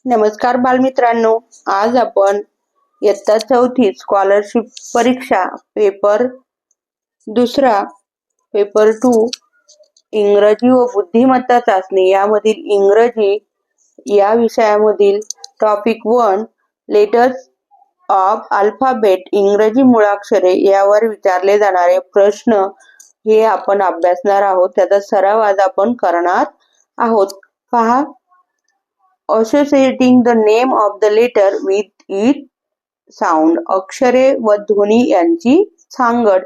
नमस्कार बालमित्रांनो, आज आपण इयत्ता 4थी स्कॉलरशिप परीक्षा पेपर दुसरा पेपर 2 इंग्रजी व बुद्धिमत्ता चाचणी यामधील इंग्रजी या विषयामधील टॉपिक 1 लेटर्स ऑफ अल्फाबेट इंग्रजी मुळाक्षरे यावर विचारले जाणारे प्रश्न हे आपण अभ्यासणार आहोत. त्याचा सराव आज आपण करणार आहोत. पहा, associating the name of the letter with its sound, अक्षरे व ध्वनी यांची सांगड.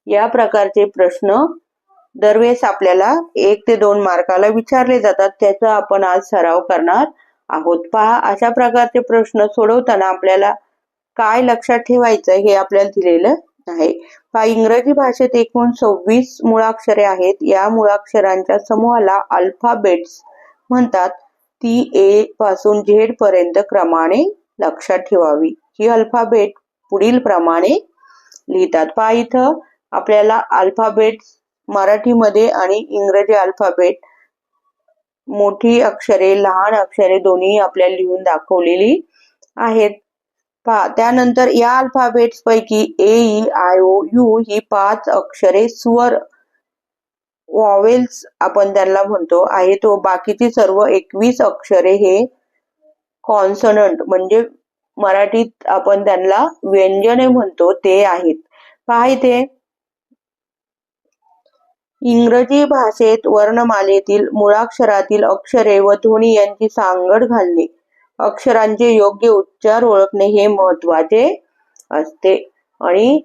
या प्रकारचे प्रश्न दरवेळेस आपल्याला 1 ते 2 मार्काला विचारले जातात. त्याचा आपण आज सराव करणार आहोत. पहा, अशा प्रकारचे प्रश्न सोडवताना आपल्याला काय लक्षात ठेवायचं हे आपल्याला दिलेलं आहे. पहा, इंग्रजी भाषेत एकूण 26 मुळाक्षरे आहेत. या मुळाक्षरांच्या समूहाला अल्फाबेट्स म्हणतात. ती ए पासून झेड पर्यंत क्रमाने लक्षात ठेवावी. ही अल्फाबेट पुढील प्रमाणे लिहितात. पहा, इथं आपल्याला अल्फाबेट मराठीमध्ये आणि इंग्रजी अल्फाबेट मोठी अक्षरे लहान अक्षरे दोन्ही आपल्याला लिहून दाखवलेली आहेत. पहा, त्यानंतर या अल्फाबेट्स पैकी ए ई आय ओ यू ही 5 अक्षरे स्वर वॉवेल्स आपण त्यांना म्हणतो आहेत व बाकीची सर्व 21 अक्षरे हे कॉन्सोनंट म्हणजे मराठीत आपण त्यांना व्यंजने म्हणतो ते आहेत. पहा, इथे इंग्रजी भाषेत वर्णमालेतील मुळाक्षरातील अक्षरे व ध्वनी यांची सांगड घालणे, अक्षरांचे योग्य उच्चार ओळखणे हे महत्वाचे असते आणि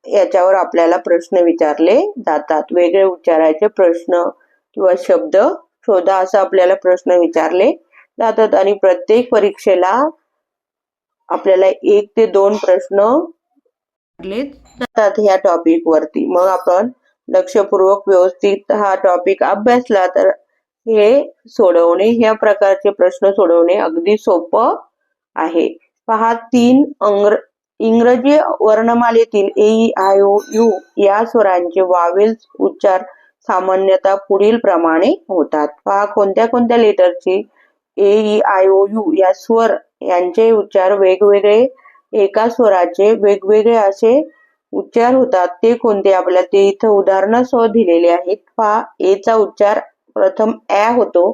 याच्यावर आपल्याला प्रश्न विचारले जातात. वेगळे उच्चारायचे प्रश्न किंवा शब्द शोधा असं आपल्याला प्रश्न विचारले जातात आणि प्रत्येक परीक्षेला आपल्याला 1 ते 2 प्रश्न विचारले जातात ह्या टॉपिक वरती. मग आपण लक्षपूर्वक व्यवस्थित हा टॉपिक अभ्यासला तर हे सोडवणे, ह्या प्रकारचे प्रश्न सोडवणे अगदी सोपं आहे. पहा, 3 इंग्रजी वर्णमालेतील ए ई आय ओ यू या स्वरांचे वावेल्स उच्चार सामान्यतः पुढील प्रमाणे होतात. पहा, कोणत्या कोणत्या लेटरची ए ई आय ओ यू या स्वर यांचे उच्चार वेगवेगळे, एका स्वराचे वेगवेगळे असे उच्चार होतात ते कोणते आपल्याला ते इथं उदाहरणासह दिलेले आहेत. पहा, ए चा उच्चार प्रथम ॲ होतो.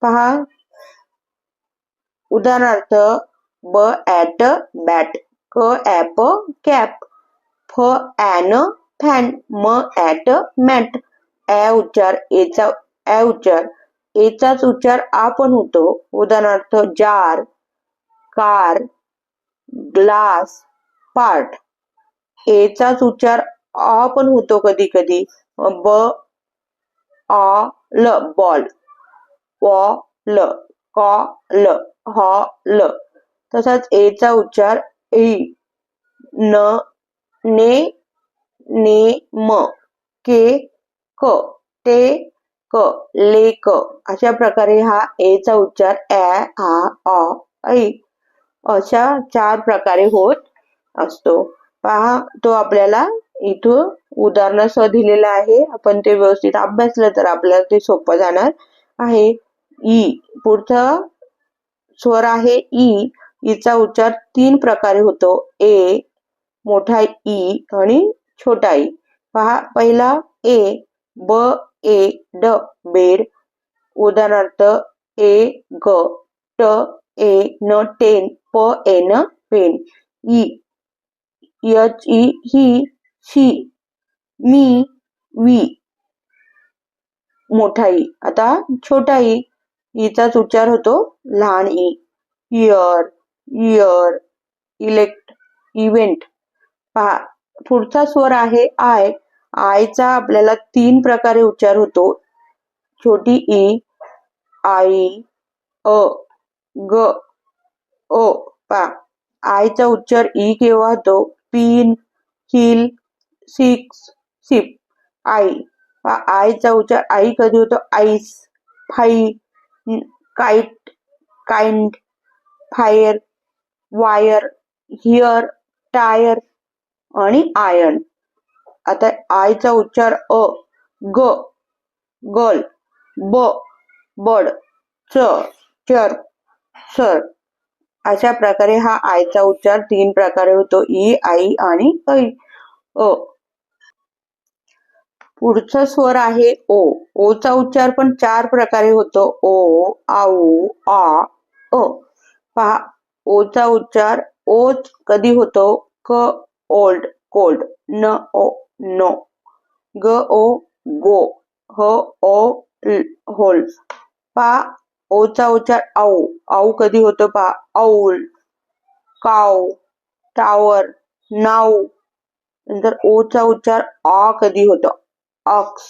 पहा, उदाहरणार्थ ब ॲट बॅट, क ॲप कॅप, फ ॲन फॅन, म ॲट मॅट. एचाच उच्चार आ पण होतो. उदाहरणार्थ जार, कार, ग्लास, पार्ट. एचाच उच्चार अ पण होतो कधी कधी. ब अ ल बॉल, व ल कॉल, हॉल. तसाच एचा उच्चार ई, न ने ने म, के क, ते क, ले क. अशा प्रकारे हा एचा उच्चार ॲ आ अ ऐ अशा 4 प्रकारे होत असतो. पहा, तो आपल्याला इथं उदाहरणासह दिलेला आहे. आपण ते व्यवस्थित अभ्यासलं तर आपल्याला ते सोपं जाणार आहे. ई, पुढचा स्वर आहे ई. ईचा उच्चार 3 प्रकारे होतो. ए, मोठा ई आणि छोटा ई. पहा, पहिला ए, ब ए ड बेड. उदाहरणार्थ ए ग, ट ए न टेन, प एन pen. E, H E he, she, me, we, मोठा ई. आता छोटा ई. ईचाच उच्चार होतो लहान ई. Ear, ear, elect, event. पहा, पुढचा स्वर आहे आय. आयचा आपल्याला 3 प्रकारे उच्चार होतो. छोटी ई, आई, अ, ग, ओ. पहा, आयचा उच्चार ई केव्हा होतो? Pin, hill, six, sip, I. पहा, आयचा उच्चार आई कधी होतो? Ice, fie, kite, kind, fire, wire, hear, tyre आणि आयर्न. आता आयचा उच्चार अ, ग, गर्ल, ब बड, च चर, सर. अशा प्रकारे हा आयचा उच्चार 3 प्रकारे होतो, ई, आई आणि ऐ. अ. पुढचा स्वर आहे ओ. ओचा उच्चार पण 4 प्रकारे होतो, ओ, आऊ, आ, अ. पहा, ओचा उच्चार ओच कधी होतो, क ओल्ड कोल्ड, न ओ नो, ग ओ गो, ह ओ होल. पहा, ओचा उच्चार आऊ. आऊ कधी होतो पहा, औल, काव, टावर, नाऊ. नंतर ओचा उच्चार आ कधी होतो, ऑक्स,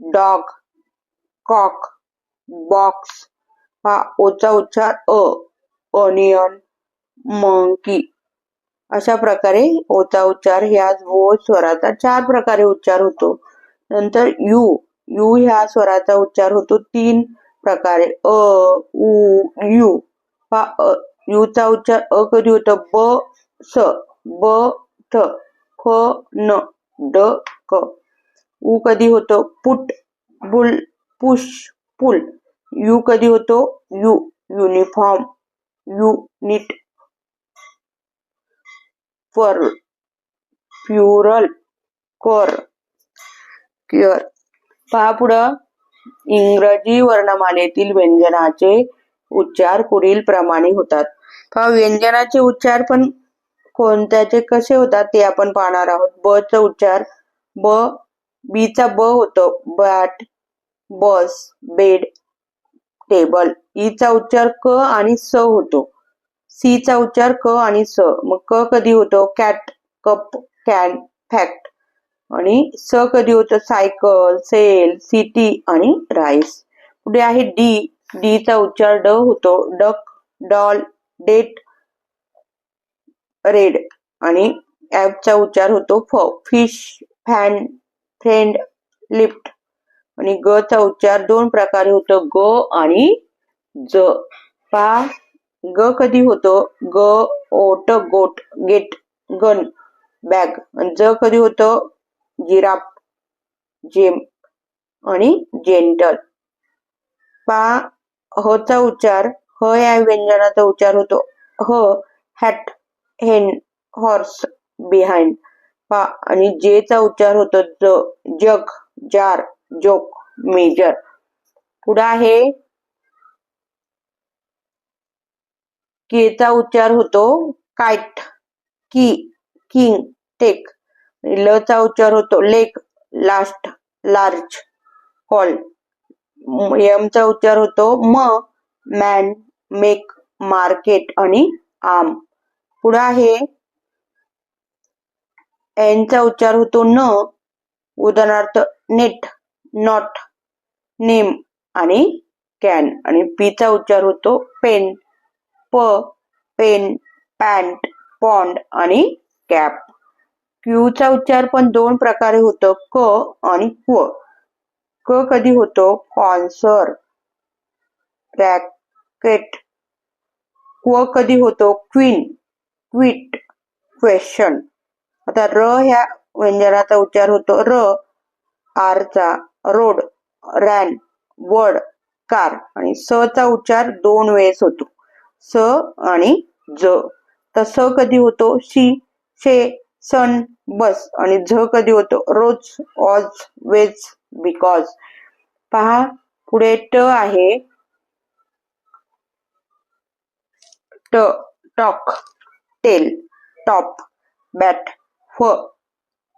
डॉग, कॉक, बॉक्स. हा ओचा उच्चार अ, ऑनियन, मंकी. अशा प्रकारे ओचा उच्चार ह्या ओ स्वराचा 4 प्रकारे उच्चार होतो. नंतर यू. यू ह्या स्वराचा उच्चार होतो 3 प्रकारे, अ, उ, यू. यूचा उच्चार अ कधी होतो, ब, स, ब, थ, ख, न, ड, क. उ कधी होतो, put, bull, push, pull. U कधी होतो, U, uniform, unit, fur, plural, core, cure. पहा पुढं, इंग्रजी वर्णमालेतील व्यंजनाचे उच्चार पुढील प्रमाणे होतात. पहा, व्यंजनाचे उच्चार पण कोणत्याचे कसे होतात ते आपण पाहणार आहोत. ब चा उच्चार ब, बीचा ब होतो, बॅट, बस, बेड, टेबल. ईचा उच्चार क आणि स होतो. सी चा उच्चार क आणि स. मग क कधी होतो, कॅट, कप, कॅन, फॅक्ट. आणि स कधी होतं, सायकल, सेल, सिटी आणि राईस. पुढे आहे डी. डी चा उच्चार ड होतो, डक, डॉल, डेट, रेड. आणि एफ चा उच्चार होतो फ, फिश, फॅन, फ्रेंड, लिफ्ट. आणि ग चा उच्चार 2 प्रकारे होतो, ग आणि ज. पहा, ग कधी होतो, ग ओट, गोट, गेट, गन, बॅग. ज कधी होतो, जिराफ, जेम आणि जेंटल. पहा, ह चा उच्चार, ह या व्यंजनाचा उच्चार होतो ह, हॅट, हेन, हॉर्स, बिहाइंड. पहा, आणि जे चा उच्चार होतो ज, जग, जार, जोक, मेजर. पुढे आहे के चा उच्चार होतो काइट, की, किंग, टेक. ल चा उच्चार होतो लेक, लास्ट, लार्ज, कॉल. एम चा उच्चार होतो म, मॅन, मेक, मार्केट आणि आम. पुढे आहे एन चा उच्चार होतो न, उदाहरणार्थ नेट, नॉट, नेम आणि कॅन. आणि पी चा उच्चार होतो पेन, प, पेन, पॅन्ट, पॉन्ड आणि कॅप. क्यू चा उच्चार पण 2 प्रकारे होतो, क आणि क्व. क कधी होतो, कॉन्सर, रॅकेट. क्व कधी होतो, क्वीन, क्विट, क्वेश्चन. आता र ह्या व्यंजनाचा उच्चार होतो र, आर चा, रोड, रॅन, वर्ड, कार. आणि स चा उच्चार 2 वेळेस होतो, स आणि ज. तर स कधी होतो, शी, शे, सन, बस. आणि झ कधी होतो, रोज, ऑज, वेज, बिकॉज. पहा, पुढे ट आहे, ट, टॉक, टेल, टॉप, बॅट, फ,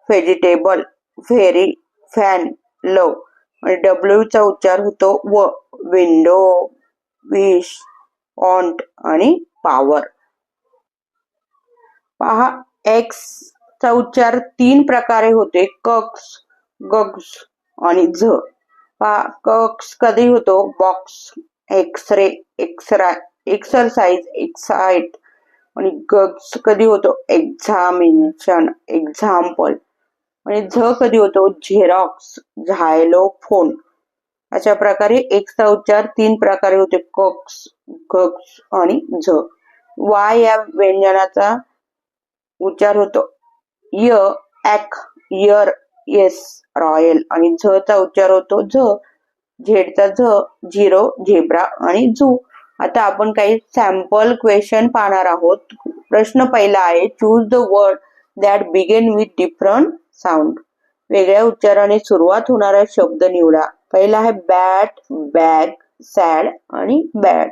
व्हेजिटेबल, व्हेरी, फॅन, लव. आणि डब्ल्यू चा उच्चार होतो व, विंडो, विश, ऑन्ट आणि पॉवर. पहा, एक्स चा उच्चार 3 प्रकारे होते, कक्स, गग्स आणि झ. पहा, कक्स कधी होतो, box, X-ray, extra, exercise, excite. आणि गग्स कधी होतो, एक्झामिनेशन, एक्झाम्पल. आणि झ कधी होतो, झेरॉक्स, झायलोफोन. अशा प्रकारे एक्स चा उच्चार 3 प्रकारे होते, कक्स, गग्स आणि झ. वाय या व्यंजनाचा उच्चार होतो य, ॲक, यर, येस, रॉयल. आणि झ चा उच्चार होतो झ, झेडचा झिरो, झेब्रा आणि झू. आता आपण काही सॅम्पल क्वेश्चन पाहणार आहोत. प्रश्न पहिला आहे, choose the word that begin with different sound. वेगळ्या उच्चाराने सुरुवात होणारा शब्द निवडा. पहिला आहे बॅट, बॅग, सॅड आणि बॅड.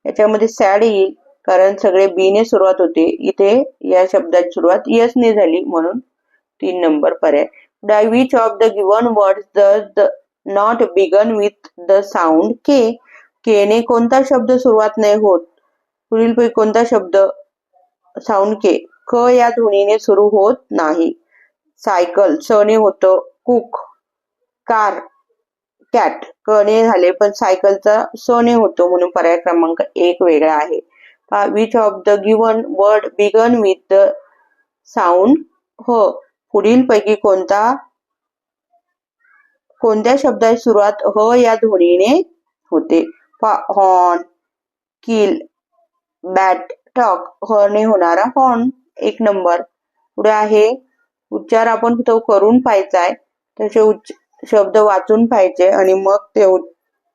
याच्यामध्ये सॅड येईल कारण सगळे बी ने सुरुवात होते. इथे या शब्दाची सुरुवात यस ने झाली म्हणून 3 नंबर पर्याय. Which of the given words does not begin with the sound K. K ने कोणता शब्द सुरुवात नाही होत? पुढीलपैकी कोणता शब्द साऊंड के? क या ध्वनीने सुरू होत नाही. सायकल स ने होतं. कुक, कार, कॅट क ने झाले पण सायकलचा स ने होतो म्हणून पर्याय क्रमांक 1 वेगळा आहे. Which of the given word begin with the sound ह. पुढील पैकी कोणत्या शब्दाची सुरुवात ह या ध्वनीने होते? हॉर्न, किल, बॅट, टॉक ह ने होणारा हॉर्न 1 नंबर. पुढे आहे उच्चार आपण तो करून पाहायचा आहे. तसे शब्द वाचून पाहिजे आणि मग ते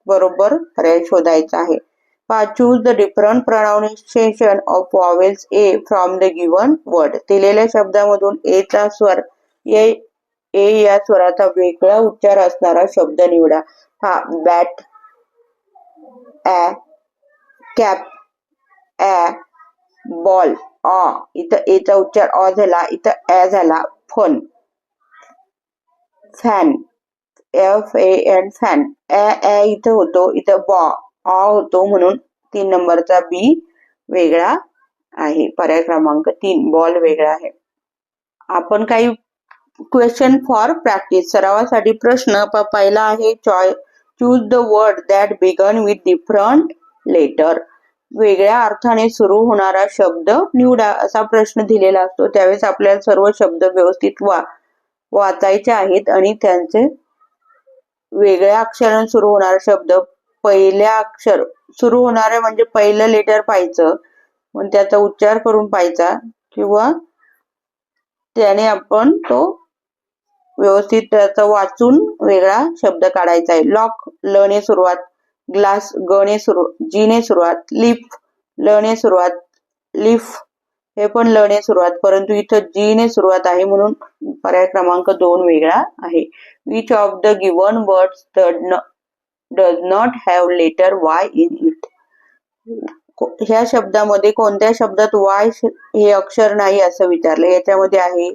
बरोबर पर्याय शोधायचा आहे. Choose the different pronunciation of vowels A from the given word. दिलेल्या शब्दामधून ए चा स्वर ए या स्वराचा वेगळा उच्चार असणारा शब्द निवडा. बॅट, ॲ, कॅप, ॲ, बॉल, ऑ. इथं ए चा उच्चार ऑ झाला, इथं ॲ झाला. Fun, fan, FAN, fan. ॲ इथं होतो, इथं ऑ होतो म्हणून 3 नंबरचा बी वेगळा आहे. पर्याय क्रमांक 3 बॉल वेगळा आहे. आपण काही क्वेश्चन फॉर प्रॅक्टिस सरावासाठी प्रश्न पहिला आहे, choose the word that begin with different letter. वेगळ्या अर्थाने सुरू होणारा शब्द निवडा असा प्रश्न दिलेला असतो. त्यावेळेस आपल्याला सर्व शब्द व्यवस्थित वाचायचे आहेत आणि त्यांचे वेगळ्या अक्षराने सुरू होणारा शब्द पहिल्या अक्षर सुरू होणारे म्हणजे पहिलं लेटर पाहायचं, मग त्याचा उच्चार करून पाहायचा किंवा त्याने आपण तो व्यवस्थित त्याचा वाचून वेगळा शब्द काढायचा आहे. लॉक ल ने सुरुवात, ग्लास ग ने जी ने सुरुवात, लिफ ल ने सुरुवात, लिफ हे पण ल ने सुरुवात, परंतु इथं जी ने सुरुवात आहे म्हणून पर्याय क्रमांक 2 वेगळा आहे. Which of the given words does not have letter Y in it. ह्या शब्दामध्ये कोणत्या शब्दात वाय हे अक्षर नाही असं विचारलं. याच्यामध्ये आहे,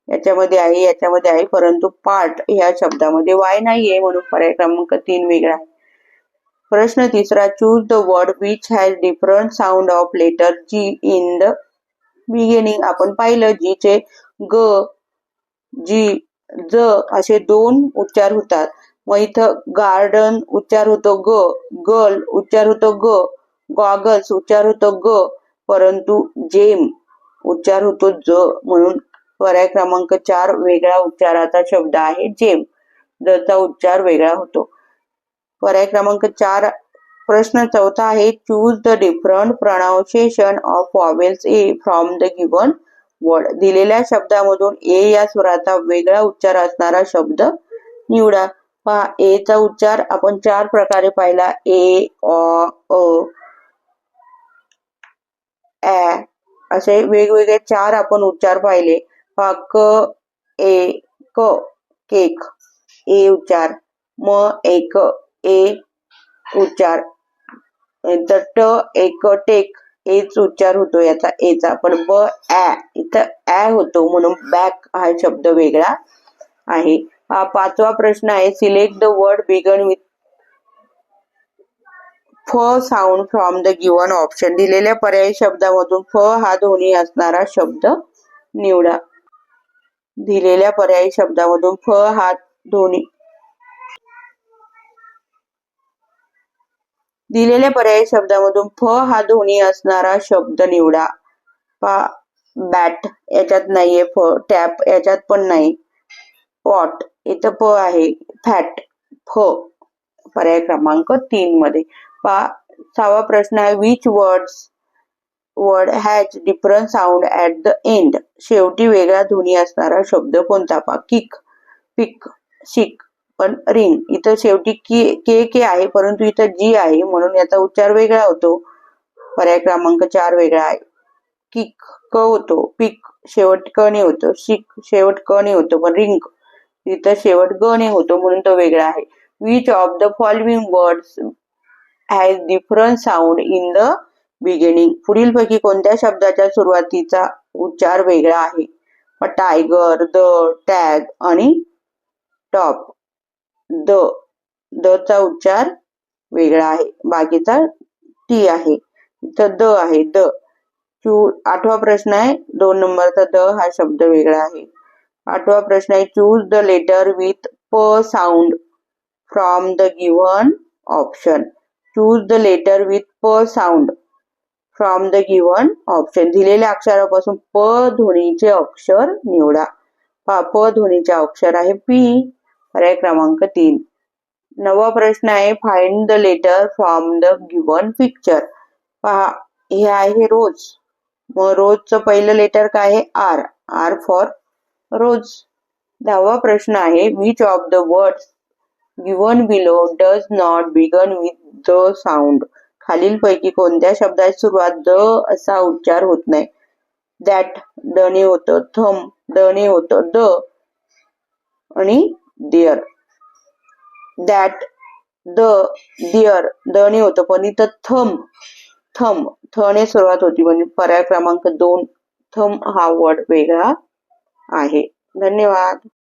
याच्यामध्ये आहे, याच्यामध्ये आहे, परंतु पार्ट ह्या शब्दामध्ये वाय नाहीये म्हणून पर्याय क्रमांक 3 वेगळा आहे. प्रश्न तिसरा, choose the word which has different sound of letter G in the beginning. आपण पाहिलं जी चे ग, जी, ज असे 2 उच्चार होतात. मग इथं गार्डन उच्चार होतो ग, गर्ल उच्चार होतो ग, गॉगल्स उच्चार होतो ग, परंतु जेम उच्चार होतो ज म्हणून पर्याय क्रमांक 4 वेगळा उच्चाराचा शब्द आहे जेम. जचा उच्चार वेगळा होतो. पर्याय क्रमांक 4. प्रश्न चौथा आहे, choose the different pronunciation of vowels A from the given word. दिलेल्या शब्दामधून ए या स्वराचा वेगळा उच्चार असणारा शब्द निवडा. पहा, ए चा उच्चार आपण 4 प्रकारे पाहिला. ए, अ, ॲ असे वेगवेगळे 4 आपण उच्चार पाहिले. पहा, क, ए, क, केक ए उच्चार, म एक ए उच्चार, ट एक टेक एच उच्चार होतो याचा एचा, पण ब ॲ इथं ॲ होतो म्हणून बॅक हा शब्द वेगळा आहे. हा 5वा प्रश्न आहे, select the word begin with F sound from the given option. दिलेल्या पर्यायी शब्दामधून फ हा ध्वनी असणारा शब्द निवडा. दिलेल्या पर्यायी शब्दामधून फ हा ध्वनी दिलेल्या पर्यायी शब्दामधून फ हा ध्वनी असणारा शब्द निवडा. बॅट याच्यात नाहीये फ, टॅप याच्यात पण नाही, पॉट इथं प आहे, फॅट फ पर्याय क्रमांक 3 मध्ये. 6वा प्रश्न आहे, which word has different sound at the end. शेवटी वेगळा ध्वनी असणारा शब्द कोणता? किक, पिक, शिक, पण रिंग. इथं शेवटी के आहे, परंतु इथं जी आहे म्हणून याचा उच्चार वेगळा होतो. पर्याय क्रमांक 4 वेगळा आहे. किक क होतो, पिक शेवट क ने होतो, शिक शेवट क ने होतो, पण रिंग इथं शेवट ग ने होतो म्हणून तो वेगळा आहे. Which of the following words has different sound in the beginning. पुढीलपैकी कोणत्या शब्दाच्या सुरुवातीचा उच्चार वेगळा आहे? टायगर, द, टॅग आणि टॉप. द द चा उच्चार वेगळा आहे, बाकीचा टी आहे. इथं द आहे, द. 8वा प्रश्न आहे, 2 नंबरचा द हा शब्द वेगळा आहे. 8वा प्रश्न आहे, choose the letter with P sound from the given option. Choose the letter with P sound from the given option. दिलेल्या अक्षरापासून प ध्वनीचे अक्षर निवडा. प ध्वनीचे अक्षर आहे पी. पर्याय क्रमांक 3. 9वा प्रश्न आहे, find the letter from the given picture. पहा, हे आहे रोज. मग रोजचं पहिलं लेटर काय आहे? आर. R for rose. 10वा प्रश्न आहे, which of the words given below does not begin with the sound. खालीलपैकी कोणत्या शब्दाची सुरुवात द असा उच्चार होत नाही? दॅट द ने होतं, थम द ने होतं, द आणि देअर. दॅट, द, डिअर द ने होतं, पण इथं थम थम थ ने सुरुवात होती, म्हणजे पर्याय क्रमांक 2 थम हा वर्ड वेगळा आहे. धन्यवाद.